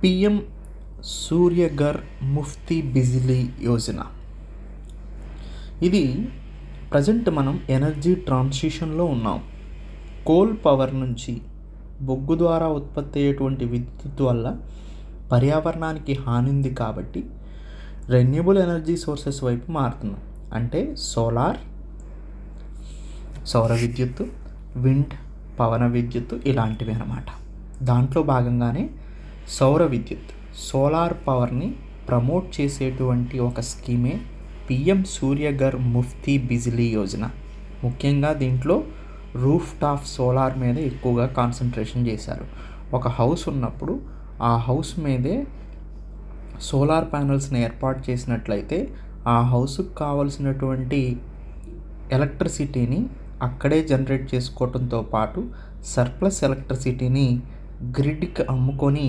PM Suryaghar Muft Bijli Yojana. ఇది present మనం energy ట్రాన్సిషన్లో ఉన్నాం. కోల్ పవర్ నుంచి బొగ్గు ద్వారా ఉత్పత్తి అయ్యేటువంటి విద్యుత్ వల్ల పర్యావరణానికి హాని ఉంది కాబట్టి రెన్యూబుల్ ఎనర్జీ సోర్సెస్ వైపు మారుతున్నాం. అంటే సౌర విద్యుత్తు, విండ్, పవన విద్యుత్తు ఇలాంటివి అన్నమాట. దాంట్లో భాగంగానే సౌర విద్యుత్, సోలార్ పవర్ని ప్రమోట్ చేసేటువంటి ఒక స్కీమే పిఎం సూర్యఘర్ ముఫ్తీ బిజిలీ యోజన. ముఖ్యంగా దీంట్లో రూఫ్ టాప్ సోలార్ మీద ఎక్కువగా కాన్సన్ట్రేషన్ చేశారు. ఒక హౌస్ ఉన్నప్పుడు ఆ హౌస్ మీదే సోలార్ ప్యానల్స్ని ఏర్పాటు చేసినట్లయితే ఆ హౌస్కి కావలసినటువంటి ఎలక్ట్రిసిటీని అక్కడే జనరేట్ చేసుకోవడంతో పాటు సర్ప్లస్ ఎలక్ట్రిసిటీని గ్రిడ్కి అమ్ముకొని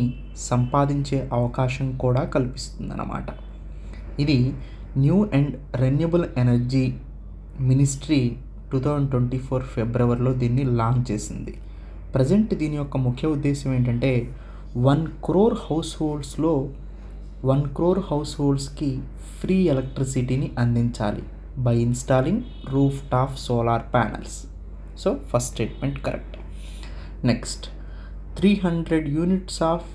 సంపాదించే అవకాశం కూడా కల్పిస్తుందన్నమాట. ఇది new and renewable energy ministry 2024 ఫిబ్రవరిలో దీన్ని లాంచ్ చేసింది. ప్రజెంట్ దీని యొక్క ముఖ్య ఉద్దేశం ఏంటంటే 1 crore హౌస్ హోల్డ్స్కి ఫ్రీ ఎలక్ట్రిసిటీని అందించాలి by installing roof top solar panels. So first statement correct. Next, 300 units of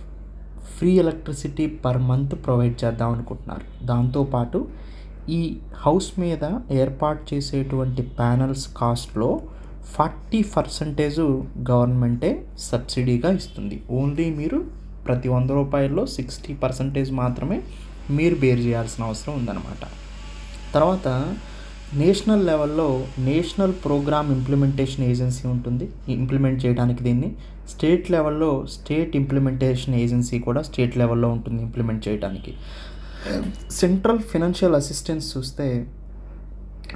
free electricity per month provide చేద్దాం అనుకుంటున్నారు. దాంతోపాటు ఈ హౌస్ మీద ఏర్పాటు చేసేటువంటి ప్యానల్స్ కాస్ట్లో 40% గవర్నమెంటే సబ్సిడీగా ఇస్తుంది. ఓన్లీ మీరు ప్రతి 100 రూపాయల్లో 60% మాత్రమే మీరు బేర్ చేయాల్సిన అవసరం ఉందన్నమాట. తర్వాత నేషనల్ లెవెల్లో నేషనల్ ప్రోగ్రామ్ ఇంప్లిమెంటేషన్ ఏజెన్సీ ఉంటుంది ఇంప్లిమెంట్ చేయడానికి. దీన్ని స్టేట్ లెవెల్లో స్టేట్ ఇంప్లిమెంటేషన్ ఏజెన్సీ కూడా స్టేట్ లెవెల్లో ఉంటుంది ఇంప్లిమెంట్ చేయడానికి. సెంట్రల్ ఫైనాన్షియల్ అసిస్టెన్స్ చూస్తే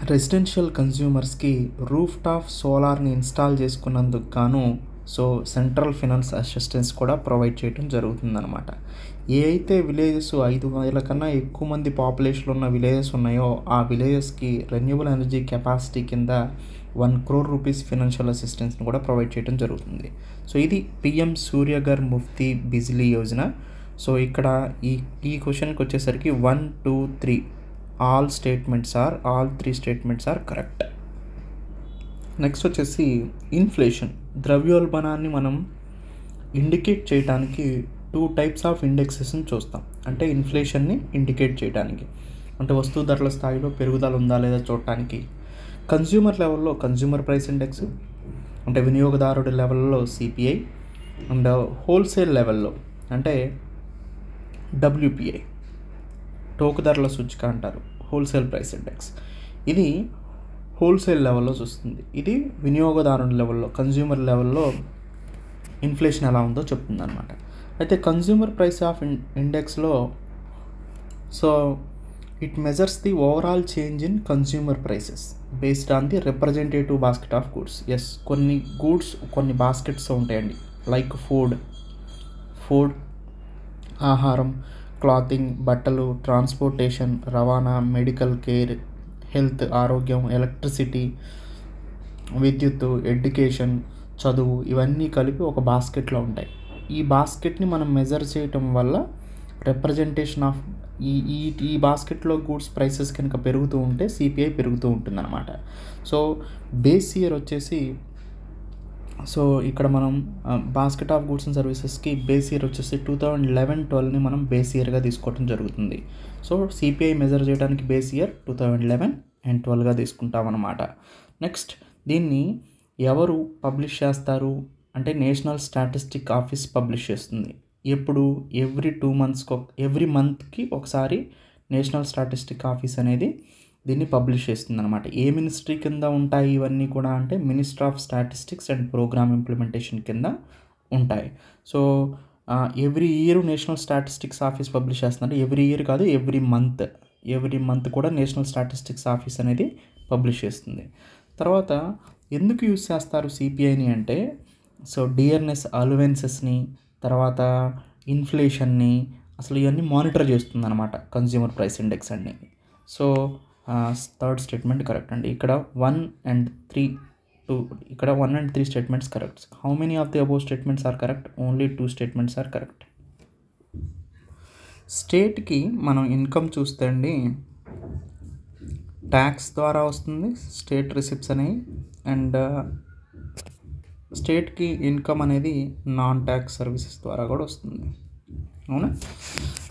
రెసిడెన్షియల్ కన్జ్యూమర్స్కి రూఫ్ టాప్ సోలార్ని ఇన్స్టాల్ చేసుకున్నందుకు గాను సెంట్రల్ ఫైనాన్స్ అసిస్టెన్స్ కూడా ప్రొవైడ్ చేయడం జరుగుతుందన్నమాట. ఏ అయితే విలేజెస్ 5,000 కన్నా ఎక్కువ మంది పాపులేషన్ ఉన్న విలేజెస్ ఉన్నాయో ఆ విలేజెస్కి రెన్యూబుల్ ఎనర్జీ కెపాసిటీ కింద 1 crore రూపీస్ ఫైనాన్షియల్ అసిస్టెన్స్ని కూడా ప్రొవైడ్ చేయడం జరుగుతుంది. ఇది పిఎం సూర్యఘర్ ముఫ్తీ బిజిలీ యోజన. ఇక్కడ ఈ క్వశ్చన్కి వచ్చేసరికి 1, 2, 3 all 3 statements are correct. Next వచ్చేసి ఇన్ఫ్లేషన్, ద్రవ్యోల్బణాన్ని మనం ఇండికేట్ చేయడానికి 2 types ఆఫ్ ఇండెక్సెస్ని చూస్తాం. అంటే ఇన్ఫ్లేషన్ని ఇండికేట్ చేయడానికి, అంటే వస్తువు ధరల స్థాయిలో పెరుగుదల ఉందా లేదా చూడటానికి. కన్జ్యూమర్ లెవెల్లో కన్జ్యూమర్ ప్రైస్ ఇండెక్స్, అంటే వినియోగదారుడి లెవెల్లో సిపిఐ, అండ్ హోల్సేల్ లెవెల్లో అంటే డబ్ల్యూపిఐ, టోకు ధరల సూచిక అంటారు, హోల్సేల్ ప్రైస్ ఇండెక్స్. ఇది హోల్సేల్ లెవెల్లో చూస్తుంది. ఇది వినియోగదారుని లెవెల్లో కన్జ్యూమర్ లెవెల్లో ఇన్ఫ్లేషన్ ఎలా ఉందో చెప్తుంది అనమాట. అయితే కన్జ్యూమర్ ప్రైస్ ఆఫ్ ఇండెక్స్లో it measures the overall change in consumer prices based on the representative basket of goods. కొన్ని గూడ్స్ కొన్ని బాస్కెట్స్ ఉంటాయండి, లైక్ ఫుడ్, ఆహారం, క్లాతింగ్, బట్టలు, ట్రాన్స్పోర్టేషన్, రవాణా, మెడికల్ కేర్, హెల్త్, ఆరోగ్యం, ఎలక్ట్రిసిటీ, విద్యుత్తు, ఎడ్యుకేషన్, చదువు, ఇవన్నీ కలిపి ఒక బాస్కెట్లో ఉంటాయి. ఈ బాస్కెట్ని మనం మెజర్ చేయటం వల్ల రిప్రజెంటేషన్ ఆఫ్ ఈ బాస్కెట్లో గూడ్స్ ప్రైసెస్ కనుక పెరుగుతూ ఉంటే సిపిఐ పెరుగుతూ ఉంటుందన్నమాట. బేస్ ఇయర్ వచ్చేసి ఇక్కడ మనం బాస్కెట్ ఆఫ్ గూడ్స్ అండ్ సర్వీసెస్కి బేస్ ఇయర్ వచ్చేసి 2011-12ని మనం బేస్ ఇయర్గా తీసుకోవడం జరుగుతుంది. సిపిఐ మెజర్ చేయడానికి బేస్ ఇయర్ 2011 and 12గా తీసుకుంటాం అన్నమాట. నెక్స్ట్, దీన్ని ఎవరు పబ్లిష్ చేస్తారు అంటే నేషనల్ స్టాటిస్టిక్ ఆఫీస్ పబ్లిష్ చేస్తుంది. ఎప్పుడు? ఎవ్రీ మంత్కి ఒకసారి నేషనల్ స్టాటిస్టిక్ ఆఫీస్ అనేది దీన్ని పబ్లిష్ చేస్తుంది అనమాట. ఏ మినిస్ట్రీ కింద ఉంటాయి ఇవన్నీ కూడా అంటే ministry of statistics and programme implementation కింద ఉంటాయి. Every year national statistics office publish చేస్తున్నారు. ఎవ్రీ ఇయర్ కాదు, ఎవ్రీ మంత్ కూడా నేషనల్ స్టాటిస్టిక్స్ ఆఫీస్ అనేది పబ్లిష్ చేస్తుంది. తర్వాత ఎందుకు యూజ్ చేస్తారు సిపిఐని అంటే డియర్నెస్ అలవెన్సెస్ని, తర్వాత ఇన్ఫ్లేషన్ని, అసలు ఇవన్నీ మానిటర్ చేస్తుంది అనమాట కన్జ్యూమర్ ప్రైస్ ఇండెక్స్ అన్ని. థర్డ్ స్టేట్మెంట్ కరెక్ట్ అండి. ఇక్కడ 1 and 3 statements correct. How many of the above statements are correct? Only 2 statements are correct. స్టేట్కి మనం ఇన్కమ్ చూస్తే అండి ట్యాక్స్ ద్వారా వస్తుంది స్టేట్ రిసిప్ట్స్ అనేవి. అండ్ స్టేట్కి ఇన్కమ్ అనేది నాన్ ట్యాక్స్ సర్వీసెస్ ద్వారా కూడా వస్తుంది, అవునా.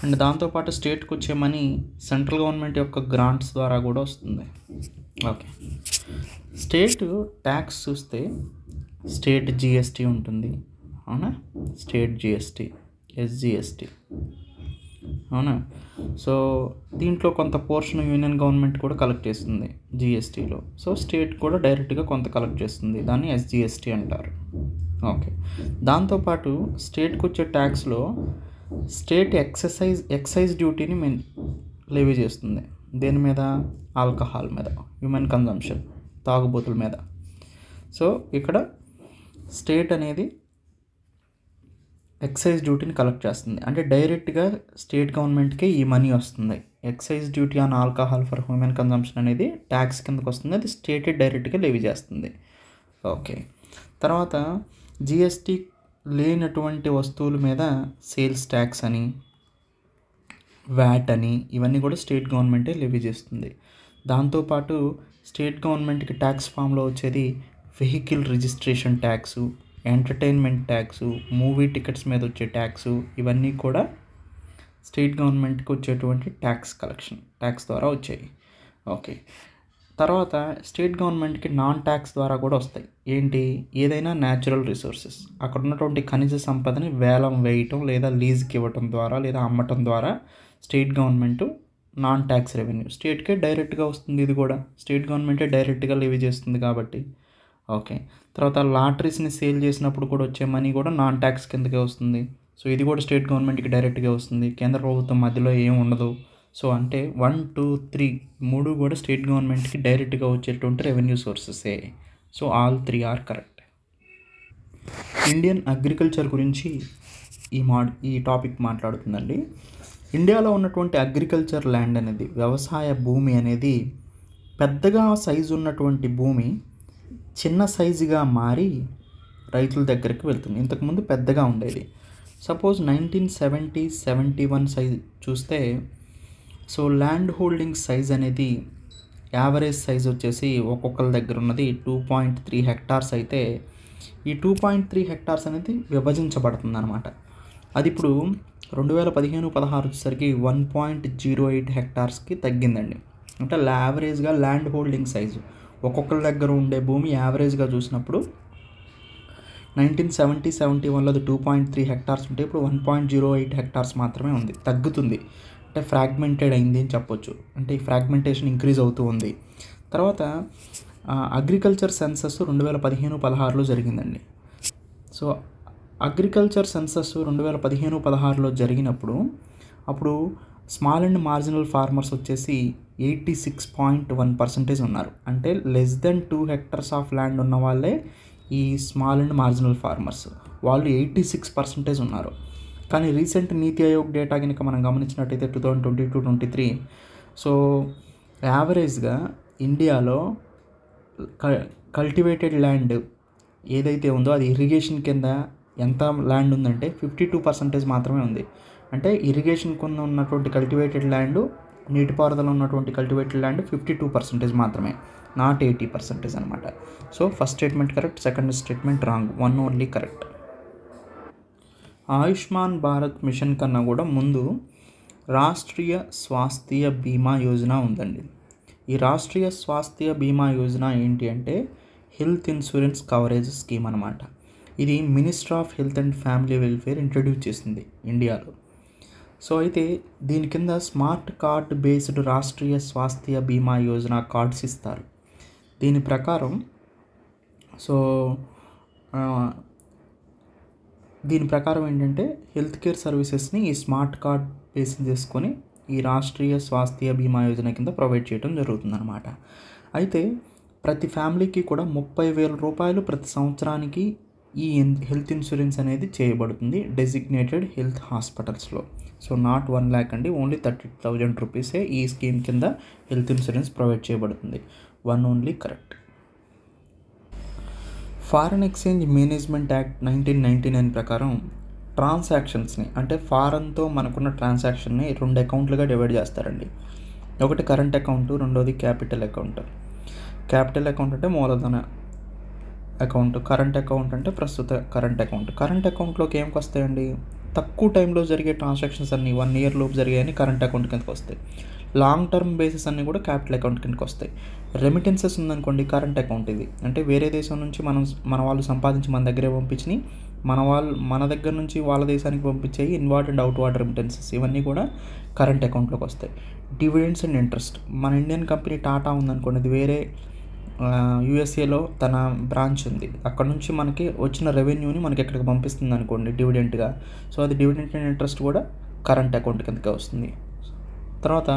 అండ్ దాంతోపాటు స్టేట్కి వచ్చే మనీ సెంట్రల్ గవర్నమెంట్ యొక్క గ్రాంట్స్ ద్వారా కూడా వస్తుంది. ఓకే, స్టేట్ ట్యాక్స్ చూస్తే స్టేట్ జిఎస్టీ ఉంటుంది, అవునా. స్టేట్ జిఎస్టీ, ఎస్జిఎస్టీ, అవునా. సో దీంట్లో కొంత పోర్షన్ యూనియన్ గవర్నమెంట్ కూడా కలెక్ట్ చేస్తుంది జిఎస్టీలో. సో స్టేట్ కూడా డైరెక్ట్గా కొంత కలెక్ట్ చేస్తుంది, దాన్ని ఎస్జిఎస్టీ అంటారు. ఓకే, దాంతోపాటు స్టేట్కి వచ్చే ట్యాక్స్లో స్టేట్ ఎక్సైజ్ డ్యూటీని లెవీ చేస్తుంది. దేని మీద? ఆల్కహాల్ మీద, హ్యూమన్ కన్జంప్షన్, తాగుబోతుల మీద. సో ఇక్కడ స్టేట్ అనేది ఎక్సైజ్ డ్యూటీని కలెక్ట్ చేస్తుంది, అంటే డైరెక్ట్గా స్టేట్ గవర్నమెంట్కి ఈ మనీ వస్తుంది. Excise duty on alcohol for human consumption అనేది ట్యాక్స్ కిందకు వస్తుంది, అది స్టేట్ డైరెక్ట్గా లెవీ చేస్తుంది. ఓకే, తర్వాత జిఎస్టీ లేనటువంటి వస్తువుల మీద సేల్స్ ట్యాక్స్ అని, వ్యాట్ అని, ఇవన్నీ కూడా స్టేట్ గవర్నమెంటే లెవీ చేస్తుంది. దాంతోపాటు స్టేట్ గవర్నమెంట్కి ట్యాక్స్ ఫామ్లో వచ్చేది vehicle registration tax, entertainment tax, movie tickets మీద వచ్చే ట్యాక్సు, ఇవన్నీ కూడా స్టేట్ గవర్నమెంట్కి వచ్చేటువంటి ట్యాక్స్ ద్వారా వచ్చాయి. ఓకే, తర్వాత స్టేట్ గవర్నమెంట్కి నాన్ ట్యాక్స్ ద్వారా కూడా వస్తాయి. ఏంటి? ఏదైనా న్యాచురల్ రిసోర్సెస్, అక్కడ ఉన్నటువంటి ఖనిజ సంపదని వేలం వేయటం లేదా లీజ్కి ఇవ్వటం ద్వారా లేదా అమ్మటం ద్వారా state government non tax revenue స్టేట్కే డైరెక్ట్గా వస్తుంది. ఇది కూడా స్టేట్ గవర్నమెంటే డైరెక్ట్గా లెవీ చేస్తుంది కాబట్టి. ఓకే, తర్వాత లాటరీస్ని సేల్ చేసినప్పుడు కూడా వచ్చే మనీ కూడా నాన్ ట్యాక్స్ కిందకే వస్తుంది. సో ఇది కూడా స్టేట్ గవర్నమెంట్కి డైరెక్ట్గా వస్తుంది, కేంద్ర ప్రభుత్వం మధ్యలో ఏం ఉండదు. సో అంటే 1, 2, 3 మూడు కూడా స్టేట్ గవర్నమెంట్కి డైరెక్ట్గా వచ్చేటువంటి రెవెన్యూ సోర్సెసే. So all 3 are correct. Indian agriculture గురించి ఈ టాపిక్ మాట్లాడుతుందండి. ఇండియాలో ఉన్నటువంటి అగ్రికల్చర్ ల్యాండ్ అనేది, వ్యవసాయ భూమి అనేది పెద్దగా సైజు ఉన్నటువంటి భూమి చిన్న సైజుగా మారి రైతుల దగ్గరికి వెళ్తుంది. ఇంతకుముందు పెద్దగా ఉండేది. సపోజ్ 1970-71 సైజ్ చూస్తే, సో ల్యాండ్ హోల్డింగ్ సైజ్ అనేది యావరేజ్ సైజ్ వచ్చేసి ఒక్కొక్కరి దగ్గర ఉన్నది 2.3 హెక్టార్స్ అయితే, ఈ 2.3 హెక్టార్స్ అనేది విభజించబడుతుంది అనమాట. అది ఇప్పుడు 2015-16 వచ్చేసరికి 1.08 హెక్టార్స్కి తగ్గిందండి. అంటే యావరేజ్గా ల్యాండ్ హోల్డింగ్ సైజు ఒక్కొక్కరి దగ్గర ఉండే భూమి యావరేజ్గా చూసినప్పుడు 1970-71లో అది 2.3 హెక్టార్స్ ఉంటే ఇప్పుడు 1.08 హెక్టార్స్ మాత్రమే ఉంది. తగ్గుతుంది, అంటే ఫ్రాగ్మెంటెడ్ అయింది అని చెప్పొచ్చు. అంటే ఈ ఫ్రాగ్మెంటేషన్ ఇంక్రీజ్ అవుతూ ఉంది. తర్వాత అగ్రికల్చర్ సెన్సస్ 2015-16లో జరిగిందండి. సో అగ్రికల్చర్ సెన్సస్ 2015-16లో జరిగినప్పుడు అప్పుడు స్మాల్ అండ్ మార్జినల్ ఫార్మర్స్ వచ్చేసి 86.1% ఉన్నారు. అంటే less than 2 hectares of land ఉన్న వాళ్ళే ఈ స్మాల్ అండ్ మార్జినల్ ఫార్మర్స్, వాళ్ళు 86% ఉన్నారు. కానీ రీసెంట్ నీతి ఆయోగ్ డేటా కనుక మనం గమనించినట్టయితే 2022-23, సో యావరేజ్గా ఇండియాలో కల్టివేటెడ్ ల్యాండ్ ఏదైతే ఉందో అది ఇరిగేషన్ కింద ఎంత ల్యాండ్ ఉందంటే 52% మాత్రమే ఉంది. అంటే ఇరిగేషన్ కింద ఉన్నటువంటి కల్టివేటెడ్ ల్యాండ్, నీటిపారుదల ఉన్నటువంటి కల్టివేటెడ్ ల్యాండ్ 52% మాత్రమే, నాట్ 80% అనమాట. So first statement correct, second statement wrong, 1 only correct. Ayushman Bharat mission కన్నా కూడా ముందు రాష్ట్రీయ స్వాస్థ్య బీమా యోజన ఉందండి. ఈ రాష్ట్రీయ స్వాస్థ్య బీమా యోజన ఏంటి అంటే హెల్త్ ఇన్సూరెన్స్ కవరేజ్ స్కీమ్ అనమాట. ఇది ministry of health and family welfare introduce చేసింది ఇండియాలో. సో అయితే దీని కింద smart card based Rashtriya Swasthya బీమా యోజన కార్డ్స్ ఇస్తారు. దీని ప్రకారం ఏంటంటే హెల్త్ కేర్ సర్వీసెస్ని ఈ స్మార్ట్ కార్డ్ బేస్ చేసుకొని ఈ రాష్ట్రీయ స్వాస్థ్య బీమా యోజన కింద ప్రొవైడ్ చేయడం జరుగుతుందన్నమాట. అయితే ప్రతి ఫ్యామిలీకి కూడా 30,000 రూపాయలు ప్రతి సంవత్సరానికి ఈ హెల్త్ ఇన్సూరెన్స్ అనేది చేయబడుతుంది డెసిగ్నేటెడ్ హెల్త్ హాస్పిటల్స్లో. సో నాట్ 1 lakh అండి, ఓన్లీ 30,000 రూపీసే ఈ స్కీమ్ కింద హెల్త్ ఇన్సూరెన్స్ ప్రొవైడ్ చేయబడుతుంది. 1 only correct. Foreign exchange management act 1999 ప్రకారం ట్రాన్సాక్షన్స్ని అంటే ఫారెన్తో మనకున్న ట్రాన్సాక్షన్ని 2 అకౌంట్లుగా డివైడ్ చేస్తారండి. ఒకటి కరెంట్ అకౌంట్, రెండోది క్యాపిటల్ అకౌంట్. క్యాపిటల్ అకౌంట్ అంటే మూలధన అకౌంట్, కరెంట్ అకౌంట్ అంటే ప్రస్తుత కరెంట్ అకౌంట్. కరెంట్ అకౌంట్లోకి ఏమికి వస్తాయండి? తక్కువ టైంలో జరిగే ట్రాన్సాక్షన్స్ అన్నీ 1 ఇయర్ లోపు జరిగాయని కరెంట్ అకౌంట్ కిందకి వస్తాయి. లాంగ్ టర్మ్ బేసిస్ అన్నీ కూడా క్యాపిటల్ అకౌంట్ కిందకి వస్తాయి. రెమిటెన్సెస్ ఉందనుకోండి, కరెంట్ అకౌంట్ ఇది. అంటే వేరే దేశం నుంచి మన వాళ్ళు సంపాదించి మన దగ్గరే పంపించినాయి, మన దగ్గర నుంచి వాళ్ళ దేశానికి పంపించేవి ఇన్వార్డ్ అండ్ అవుట్వార్డ్ రెమిటెన్సెస్, ఇవన్నీ కూడా కరెంట్ అకౌంట్లోకి వస్తాయి. Dividends and interest. మన ఇండియన్ కంపెనీ టాటా ఉందనుకోండి, అది వేరే యూఎస్ఏలో తన బ్రాంచ్ ఉంది, అక్కడ నుంచి మనకి వచ్చిన రెవెన్యూని మనకి ఎక్కడికి పంపిస్తుంది అనుకోండి డివిడెంట్గా. సో అది డివిడెంట్ అండ్ ఇంట్రెస్ట్ కూడా కరెంట్ అకౌంట్ కిందకే వస్తుంది. తర్వాత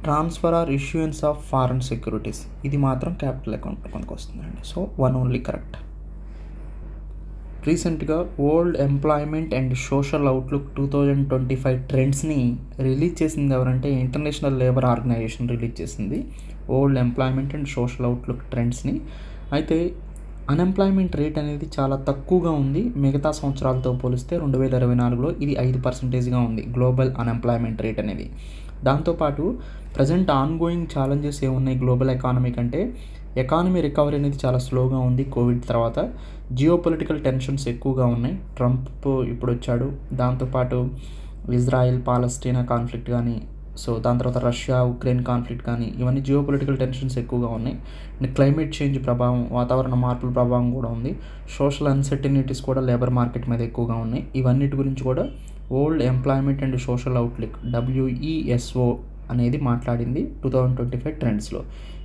transfer or issuance of foreign securities, ఇది మాత్రం క్యాపిటల్ అకౌంట్ కిందకి వస్తుందండి. So 1 only correct. రీసెంట్గా world employment and social outlook 2025 ట్రెండ్స్ని రిలీజ్ చేసింది ఎవరంటే ఇంటర్నేషనల్ లేబర్ ఆర్గనైజేషన్ రిలీజ్ చేసింది world employment and social outlook ట్రెండ్స్ని. అయితే అన్ఎంప్లాయ్మెంట్ రేట్ అనేది చాలా తక్కువగా ఉంది మిగతా సంవత్సరాలతో పోలిస్తే. 2024లో ఇది 5% ఉంది గ్లోబల్ అన్ఎంప్లాయ్మెంట్ రేట్ అనేది. దాంతోపాటు ప్రజెంట్ ఆన్గోయింగ్ ఛాలెంజెస్ ఏమున్నాయి గ్లోబల్ ఎకానమీ కంటే? ఎకానమీ రికవరీ అనేది చాలా స్లోగా ఉంది కోవిడ్ తర్వాత. జియోపొలిటికల్ టెన్షన్స్ ఎక్కువగా ఉన్నాయి. ట్రంప్ ఇప్పుడు వచ్చాడు, దాంతోపాటు ఇజ్రాయెల్ పాలస్తీనా కాన్ఫ్లిక్ట్ కానీ, సో దాని తర్వాత రష్యా ఉక్రెయిన్ కాన్ఫ్లిక్ట్ కానీ, ఇవన్నీ జియోపొలిటికల్ టెన్షన్స్ ఎక్కువగా ఉన్నాయి. క్లైమేట్ చేంజ్ ప్రభావం, వాతావరణ మార్పుల ప్రభావం కూడా ఉంది. సోషల్ అన్సర్టనిటీస్ కూడా లేబర్ మార్కెట్ మీద ఎక్కువగా ఉన్నాయి. ఇవన్నిటి గురించి కూడా world employment and social outlook WESO అనేది మాట్లాడింది 2025 ట్రెండ్స్లో.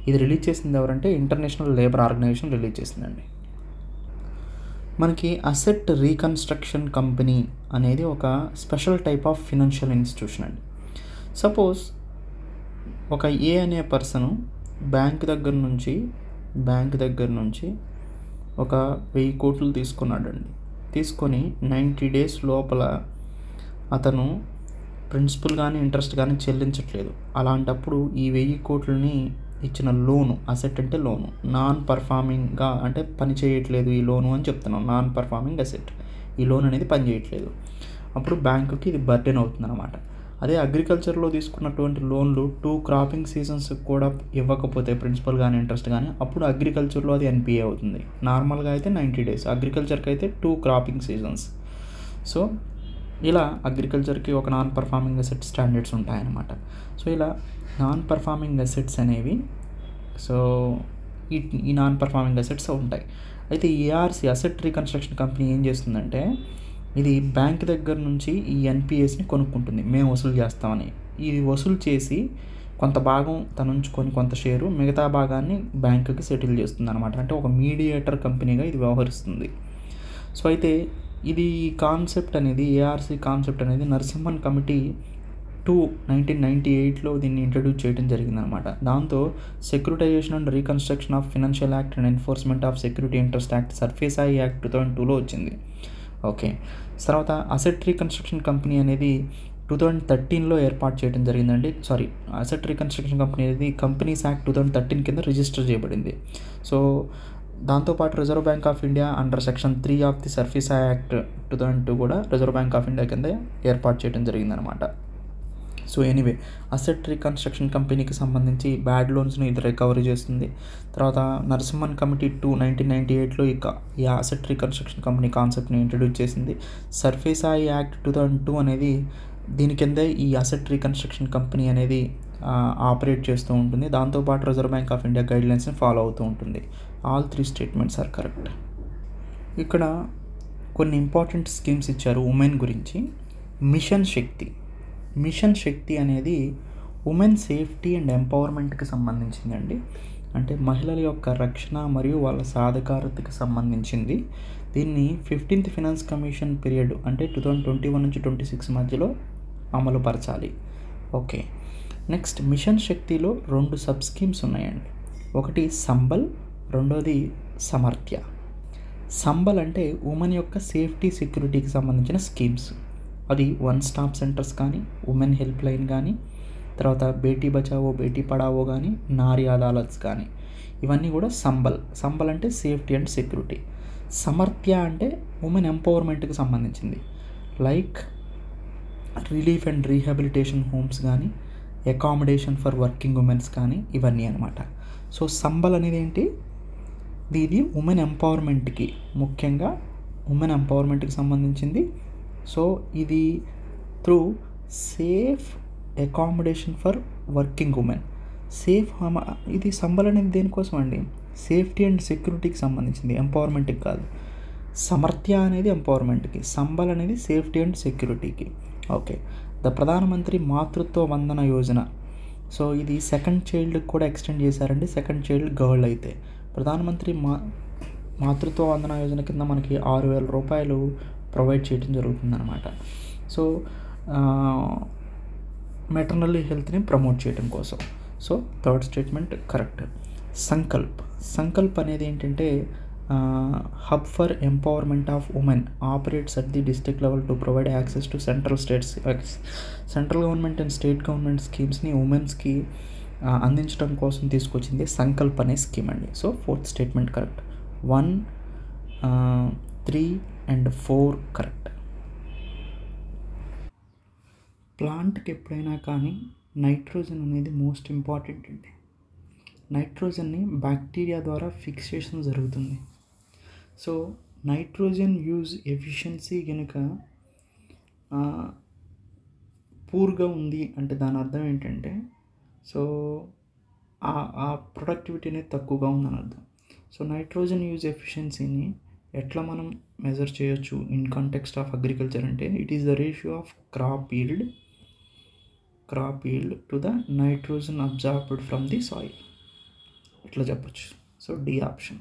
ఇది రిలీజ్ చేసింది ఎవరంటే ఇంటర్నేషనల్ లేబర్ ఆర్గనైజేషన్ రిలీజ్ చేసిందండి. మనకి అసెట్ రీకన్స్ట్రక్షన్ కంపెనీ అనేది ఒక special type of financial institution అండి. సపోజ్ ఒక ఏ అనే పర్సను బ్యాంక్ దగ్గర నుంచి ఒక 1000 కోట్లు తీసుకున్నాడండి. తీసుకొని 90 డేస్ లోపల అతను ప్రిన్సిపల్ కానీ ఇంట్రెస్ట్ కానీ చెల్లించట్లేదు. అలాంటప్పుడు ఈ 1000 కోట్లని ఇచ్చిన లోను, అసెట్ అంటే లోను, నాన్ పర్ఫార్మింగ్గా అంటే పని చేయట్లేదు ఈ లోను అని చెప్తున్నాం. నాన్ పర్ఫార్మింగ్ అసెట్, ఈ లోన్ అనేది పని చేయట్లేదు. అప్పుడు బ్యాంకుకి ఇది బర్డెన్ అవుతుంది అన్నమాట. అదే అగ్రికల్చర్లో తీసుకున్నటువంటి లోన్లు 2 క్రాపింగ్ సీజన్స్ కూడా ఇవ్వకపోతే ప్రిన్సిపల్ కానీ ఇంట్రెస్ట్ కానీ, అప్పుడు అగ్రికల్చర్లో అది NPA అవుతుంది. నార్మల్గా అయితే 90 డేస్, అగ్రికల్చర్కి అయితే 2 క్రాపింగ్ సీజన్స్. సో ఇలా అగ్రికల్చర్కి ఒక నాన్ పర్ఫార్మింగ్ అసెట్ స్టాండర్డ్స్ ఉంటాయన్నమాట. సో ఇలా నాన్ పర్ఫార్మింగ్ అసెట్స్ అనేవి, సో ఈ నాన్ పర్ఫార్మింగ్ అసెట్స్ ఉంటాయి. అయితే ARC అసెట్ రీకన్స్ట్రక్షన్ కంపెనీ ఏం చేస్తుందంటే, ఇది బ్యాంక్ దగ్గర నుంచి ఈ NPAస్ని కొనుక్కుంటుంది, మేము వసూలు చేస్తామని. ఇది వసూలు చేసి కొంత భాగం తను ఉంచుకొని కొంత షేరు, మిగతా భాగాన్ని బ్యాంకుకి సెటిల్ చేస్తుంది అనమాట. అంటే ఒక మీడియేటర్ కంపెనీగా ఇది వ్యవహరిస్తుంది. సో అయితే ఇది కాన్సెప్ట్ అనేది, ARC కాన్సెప్ట్ అనేది నరసింహన్ కమిటీ 1998లో దీన్ని ఇంట్రడ్యూస్ చేయడం జరిగిందనమాట. దాంతో securitisation and reconstruction of financial act and enforcement of security interest act SARFAESI act 2002లో వచ్చింది. ఓకే, తర్వాత అసెట్ రీకన్స్ట్రక్షన్ కంపెనీ అనేది 2013లో ఏర్పాటు చేయడం జరిగిందండి. అసెట్ రీకన్స్ట్రక్షన్ కంపెనీ అనేది కంపెనీస్ యాక్ట్ 2013 కింద రిజిస్టర్ చేయబడింది. సో దాంతోపాటు reserve bank of India under section 3 of the SARFAESI act 2002 కూడా రిజర్వ్ బ్యాంక్ ఆఫ్ ఇండియా కింద ఏర్పాటు చేయడం జరిగిందనమాట. సో ఎనీవే, అసెట్ రీకన్స్ట్రక్షన్ కంపెనీకి సంబంధించి బ్యాడ్ లోన్స్ని ఇది రికవరీ చేస్తుంది. తర్వాత నరసింహన్ కమిటీ 1998లో ఈ అసెట్ రీకన్స్ట్రక్షన్ కంపెనీ కాన్సెప్ట్ని ఇంట్రడ్యూస్ చేసింది. సర్ఫేసాయి యాక్ట్ 2002 అనేది దీని కిందే ఈ అసెట్ రీకన్స్ట్రక్షన్ కంపెనీ అనేది ఆపరేట్ చేస్తూ ఉంటుంది. దాంతోపాటు రిజర్వ్ బ్యాంక్ ఆఫ్ ఇండియా గైడ్లైన్స్ని ఫాలో అవుతూ ఉంటుంది. All 3 statements are correct. ఇక్కడ కొన్ని ఇంపార్టెంట్ స్కీమ్స్ ఇచ్చారు ఉమెన్ గురించి. మిషన్ శక్తి అనేది ఉమెన్ సేఫ్టీ అండ్ ఎంపవర్మెంట్కి సంబంధించిందండి. అంటే మహిళల యొక్క రక్షణ మరియు వాళ్ళ సాధికారతకి సంబంధించింది. దీన్ని 15th ఫినాన్స్ కమిషన్ పీరియడ్ అంటే 2021 నుంచి 26 మధ్యలో అమలు పరచాలి. ఓకే, నెక్స్ట్ మిషన్ శక్తిలో 2 సబ్ స్కీమ్స్ ఉన్నాయండి. ఒకటి సంబల్, రెండోది సమర్థ్య. సంబల్ అంటే ఉమెన్ యొక్క సేఫ్టీ సెక్యూరిటీకి సంబంధించిన స్కీమ్స్. అది 1 స్టాప్ సెంటర్స్ కానీ, ఉమెన్ హెల్ప్ లైన్ కానీ, తర్వాత బేటీ బచావో బేటీ పడావో కానీ, నారీ అదాలత్స్ కానీ, ఇవన్నీ కూడా సంబల్ అంటే సేఫ్టీ అండ్ సెక్యూరిటీ. సమర్థ్య అంటే ఉమెన్ ఎంపవర్మెంట్కి సంబంధించింది. Like relief and rehabilitation homes కానీ, అకామిడేషన్ ఫర్ వర్కింగ్ ఉమెన్స్ కానీ, ఇవన్నీ అనమాట. సో సంబల్ అనేది ఏంటి, ఇది ఉమెన్ ఎంపవర్మెంట్కి, ముఖ్యంగా ఉమెన్ ఎంపవర్మెంట్కి సంబంధించింది. సో ఇది through safe accommodation for working women. ఇది సంబల్ అనేది దేనికోసం అండి, సేఫ్టీ అండ్ సెక్యూరిటీకి సంబంధించింది, ఎంపవర్మెంట్కి కాదు. సమర్థ్య అనేది ఎంపవర్మెంట్కి, సంబల్ అనేది సేఫ్టీ అండ్ సెక్యూరిటీకి. ఓకే, ద ప్రధానమంత్రి మాతృత్వ వందన యోజన. సో ఇది సెకండ్ చైల్డ్కి కూడా ఎక్స్టెండ్ చేశారండి, సెకండ్ చైల్డ్ గర్ల్ అయితే. ప్రధానమంత్రి మాతృత్వ వందన యోజన కింద మనకి 6,000 రూపాయలు ప్రొవైడ్ చేయడం జరుగుతుందన్నమాట. సో మెటర్నల్ హెల్త్ని ప్రమోట్ చేయడం కోసం. So third statement correct. Sankalp అనేది ఏంటంటే hub for empowerment of women operates at the district level to provide access to central government and state government స్కీమ్స్ని ఉమెన్స్కి అందించడం కోసం తీసుకొచ్చింది సంకల్ప్ అనే స్కీమ్ అండి. So fourth statement correct. 1, 3 and 4 correct. ప్లాంట్కి ఎప్పుడైనా కానీ నైట్రోజన్ అనేది మోస్ట్ ఇంపార్టెంట్ అండి. నైట్రోజన్ని బ్యాక్టీరియా ద్వారా ఫిక్సేషన్ జరుగుతుంది. సో నైట్రోజన్ యూజ్ ఎఫిషియన్సీ కనుక పూర్గా ఉంది అంటే దాని అర్థం ఏంటంటే, సో ఆ ప్రొడక్టివిటీ అనేది తక్కువగా ఉందని అర్థం. సో నైట్రోజన్ యూజ్ ఎఫిషియన్సీని ఎట్లా మనం మెజర్ చేయొచ్చు ఇన్ కాంటెక్స్ట్ ఆఫ్ అగ్రికల్చర్ అంటే, it is the ratio of crop yield to the nitrogen absorbed from the soil, ఇట్లా చెప్పచ్చు. So D option.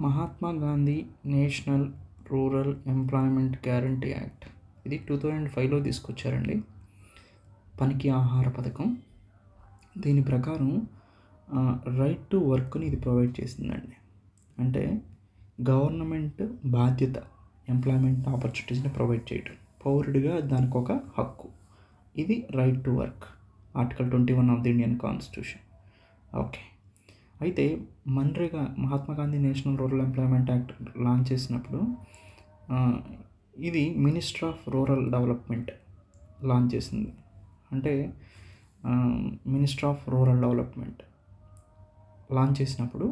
Mahatma Gandhi national rural employment guarantee act, ఇది 2005లో తీసుకొచ్చారండి, పనికి ఆహార పథకం. దీని ప్రకారం రైట్ టు వర్క్ని ఇది ప్రొవైడ్ చేసిందండి. అంటే గవర్నమెంట్ బాధ్యత ఎంప్లాయ్మెంట్ ఆపర్చునిటీస్ని ప్రొవైడ్ చేయటం, పౌరుడిగా దానికి ఒక హక్కు. ఇది right to work, article 21 of the Indian constitution. Okay, అయితే MNREGA Mahatma Gandhi national rural employment act launch చేసినప్పుడు ఇది minister of rural development launch చేసింది. అంటే minister of rural development launch చేసినప్పుడు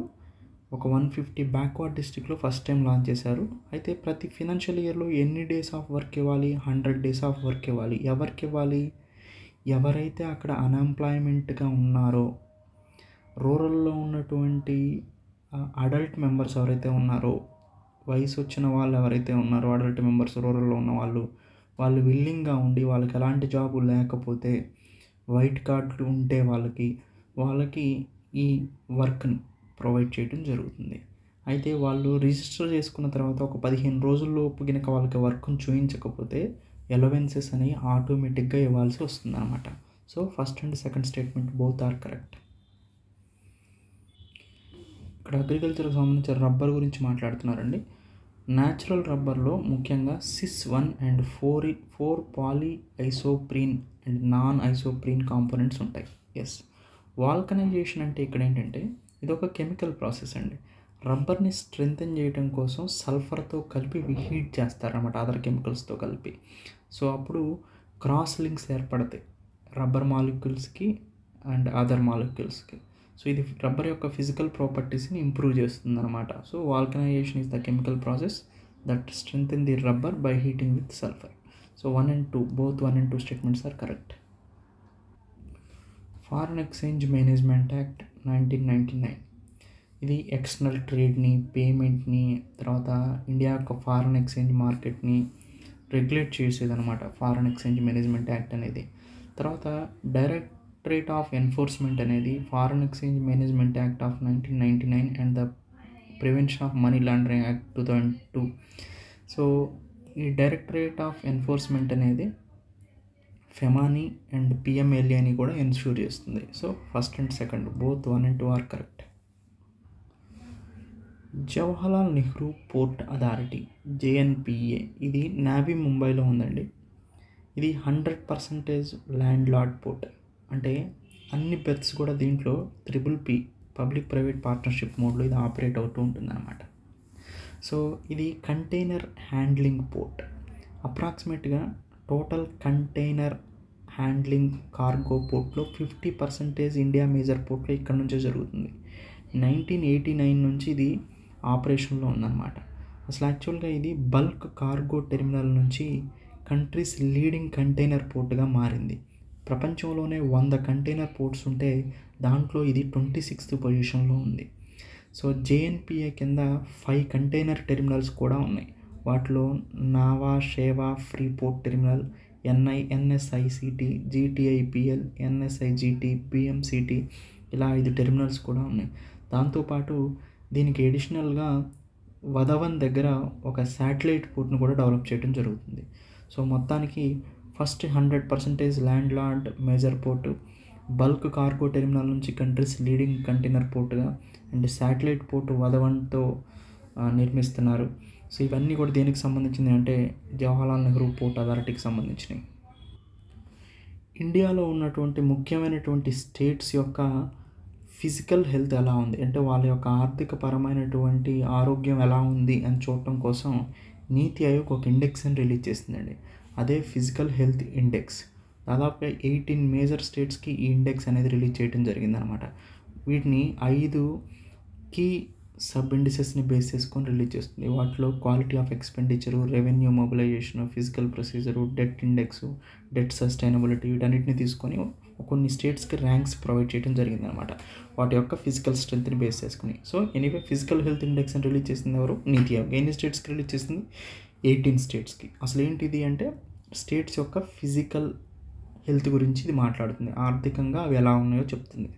ఒక 150 బ్యాక్వర్డ్ డిస్ట్రిక్ట్లో ఫస్ట్ టైం లాంచ్ చేశారు. అయితే ప్రతి ఫినాన్షియల్ ఇయర్లో ఎన్ని డేస్ ఆఫ్ వర్క్ ఇవ్వాలి, 100 డేస్ ఆఫ్ వర్క్ ఇవ్వాలి. ఎవరికి ఇవ్వాలి, ఎవరైతే అక్కడ అన్ఎంప్లాయ్మెంట్గా ఉన్నారో, రూరల్లో ఉన్నటువంటి అడల్ట్ మెంబర్స్ ఎవరైతే ఉన్నారో, వయసు వచ్చిన వాళ్ళు ఎవరైతే ఉన్నారో అడల్ట్ మెంబర్స్ రూరల్లో ఉన్న వాళ్ళు విల్లింగ్గా ఉండి, వాళ్ళకి ఎలాంటి జాబు లేకపోతే, వైట్ కార్డులు ఉంటే వాళ్ళకి ఈ వర్క్ని ప్రొవైడ్ చేయడం జరుగుతుంది. అయితే వాళ్ళు రిజిస్టర్ చేసుకున్న తర్వాత ఒక 15 రోజుల్లోపు కనుక వాళ్ళకి వర్క్ని చూపించకపోతే ఎలవెన్సెస్ అనేవి ఆటోమేటిక్గా ఇవ్వాల్సి వస్తుంది అనమాట. So first and second statement both are correct. ఇక్కడ అగ్రికల్చర్కి సంబంధించిన రబ్బర్ గురించి మాట్లాడుతున్నారండి. న్యాచురల్ రబ్బర్లో ముఖ్యంగా CIS1 and 4 polyisoprene and non isoprene components ఉంటాయి. ఎస్, వాల్కనైజేషన్ అంటే ఇక్కడ ఏంటంటే ఇది ఒక కెమికల్ ప్రాసెస్ అండి. రబ్బర్ని స్ట్రెంథెన్ చేయడం కోసం సల్ఫర్తో కలిపి హీట్ చేస్తారన్నమాట, అదర్ కెమికల్స్తో కలిపి. సో అప్పుడు క్రాస్ లింక్స్ ఏర్పడతాయి రబ్బర్ మాలిక్యూల్స్కి అండ్ అదర్ మాలిక్యూల్స్కి. సో ఇది రబ్బర్ యొక్క ఫిజికల్ ప్రాపర్టీస్ని ఇంప్రూవ్ చేస్తుంది అనమాట. So vulcanisation is the chemical process that strengthen the rubber by heating with sulphur. So 1 and 2 both 1 and 2 statements are correct. Foreign exchange management act 1999, ఇది external ట్రేడ్ని, పేమెంట్ని, తర్వాత ఇండియా యొక్క ఫారెన్ ఎక్స్చేంజ్ మార్కెట్ని regulate చేసేదన్నమాట foreign exchange management act అనేది. తర్వాత directorate of enforcement అనేది foreign exchange management act of 1999 and the prevention of money laundering act 2002. So ఈ డైరెక్టరేట్ ఆఫ్ ఎన్ఫోర్స్మెంట్ అనేది ఫెమాని అండ్ PMLAని కూడా ఎన్ష్యూర్ చేస్తుంది. So first and second both 1 and 2 are correct. Jawaharlal Nehru port authority JNPA, ఇది నావీ ముంబైలో ఉందండి. ఇది 100% ల్యాండ్ లార్డ్ పోర్ట్, అంటే అన్ని బెర్త్స్ కూడా దీంట్లో PPP పబ్లిక్ ప్రైవేట్ పార్ట్నర్షిప్ మోడ్లో ఇది ఆపరేట్ అవుతూ ఉంటుంది అన్నమాట. సో ఇది కంటైనర్ హ్యాండ్లింగ్ పోర్ట్. అప్రాక్సిమేట్గా టోటల్ కంటైనర్ హ్యాండ్లింగ్ కార్గో పోర్ట్లో 50% ఇండియా మేజర్ పోర్ట్లో ఇక్కడ నుంచే జరుగుతుంది. 1989 నుంచి ఇది ఆపరేషన్లో ఉందన్నమాట. అసలు యాక్చువల్గా ఇది బల్క్ కార్గో టెర్మినల్ నుంచి కంట్రీస్ లీడింగ్ కంటైనర్ పోర్ట్గా మారింది. ప్రపంచంలోనే 100 కంటైనర్ పోర్ట్స్ ఉంటే దాంట్లో ఇది 26th పొజిషన్లో ఉంది. సో జేఎన్పిఏ కింద 5 కంటైనర్ టెర్మినల్స్ కూడా ఉన్నాయి. వాటిలో నావా షేవా ఫ్రీ పోర్ట్ టెర్మినల్, ఎన్ఎస్ఐసిటి, జీటీఐపిఎల్, ఎన్ఎస్ఐజిటి, బిఎంసిటి ఇలా 5 టెర్మినల్స్ కూడా ఉన్నాయి. దాంతోపాటు దీనికి ఎడిషనల్గా వధవన్ దగ్గర ఒక శాటిలైట్ పోర్ట్ను కూడా డెవలప్ చేయడం జరుగుతుంది. సో మొత్తానికి first 100% landlord major port, bulk cargo terminal నుంచి కంట్రీస్ లీడింగ్ కంటైనర్ పోర్టుగా, అండ్ శాటిలైట్ పోర్టు వధవన్తో నిర్మిస్తున్నారు. సో ఇవన్నీ కూడా దేనికి సంబంధించింది అంటే జవహర్లాల్ నెహ్రూ పోర్ట్ అథారిటీకి సంబంధించినవి. ఇండియాలో ఉన్నటువంటి ముఖ్యమైనటువంటి స్టేట్స్ యొక్క ఫిజికల్ హెల్త్ ఎలా ఉంది అంటే వాళ్ళ యొక్క ఆర్థిక పరమైనటువంటి ఆరోగ్యం ఎలా ఉంది అని చూడటం కోసం నీతి ఆయోగ్ ఒక ఇండెక్స్ని రిలీజ్ చేసిందండి. అదే ఫిజికల్ హెల్త్ ఇండెక్స్. దాదాపుగా 18 మేజర్ స్టేట్స్కి ఈ ఇండెక్స్ అనేది రిలీజ్ చేయడం జరిగిందనమాట. వీటిని 5 కీ సబ్ ఇండిసెస్ని బేస్ చేసుకొని రిలీజ్ చేస్తుంది. వాటిలో quality of expenditure, revenue mobilisation, physical procedure, debt index, debt sustainability వీటన్నిటిని తీసుకొని కొన్ని స్టేట్స్కి ర్యాంక్స్ ప్రొవైడ్ చేయడం జరిగిందనమాట వాటి యొక్క ఫిజికల్ స్ట్రెంత్ని బేస్ చేసుకుని. So anyway physical health index అని రిలీజ్ చేసింది ఎవరు? నీతి ఆయోగ్. ఎన్ని స్టేట్స్కి రిలీజ్ చేసింది? 18 స్టేట్స్కి. అసలు ఏంటిది అంటే స్టేట్స్ యొక్క ఫిజికల్ హెల్త్ గురించి ఇది మాట్లాడుతుంది, ఆర్థికంగా అవి ఎలా ఉన్నాయో చెప్తుంది.